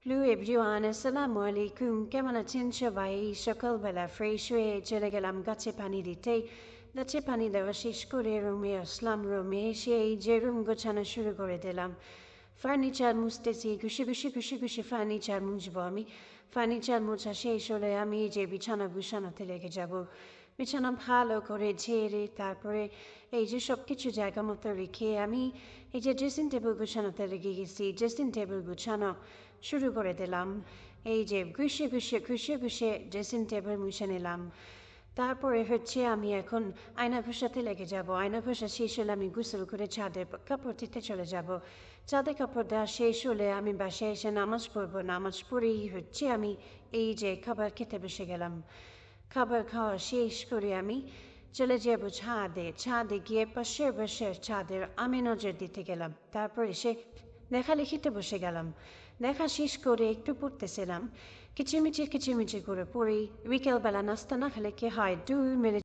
Hello everyone, আসসালামু আলাইকুম। কেমন আছেন সবাই? সকালবেলা ফ্রেশ হয়ে চলে গেলাম গাছে পানি দিতে। গাছে পানি দেওয়া শেষ করে রুমে আসলাম। রুমে এসে এই যে রুম গোছানো শুরু করে দিলাম। ফার্নিচার মুছতেছি, ঘুষে ফার্নিচার মুছবো আমি। ফার্নিচার মোছা শেষ হলে আমি এই যে বিছানা গুছানোতে লেগে যাব। বিছানা ভালো করে ঝেড়ে তারপরে এই যে সব কিছু জায়গা মতো রেখে আমি এই যে ড্রেসিং টেবিল গুছানোতে লেগে গেছি। ড্রেসিং টেবিল গুছানো শুরু করে দিলাম। এই যে ঘুষে ড্রেসিং টেবিল মুছে নিলাম। তারপরে হচ্ছে আমি এখন আয়না ঘষাতে লেগে যাব। আয়না ঘষা শেষ হলে আমি গোসল করে ছাদে কাপড় দিতে চলে যাব। ছাদে কাপড় দেওয়া শেষ হলে আমি বাসায় এসে নামাজ পড়বো। নামাজ পড়েই হচ্ছে আমি এই যে খাবার খেতে বসে গেলাম। খাবার খাওয়া শেষ করে আমি চলে যাব ছাদে। ছাদে গিয়ে পাশের ছাদের আমি নজর দিতে গেলাম। তারপর এসে লেখালেখিতে বসে গেলাম। লেখা শেষ করে একটু পড়তেছিলাম। কিচিমিচি করে পড়ি। বিকেলবেলা নাস্তা না খেলে কি হয়, 2 মিনিট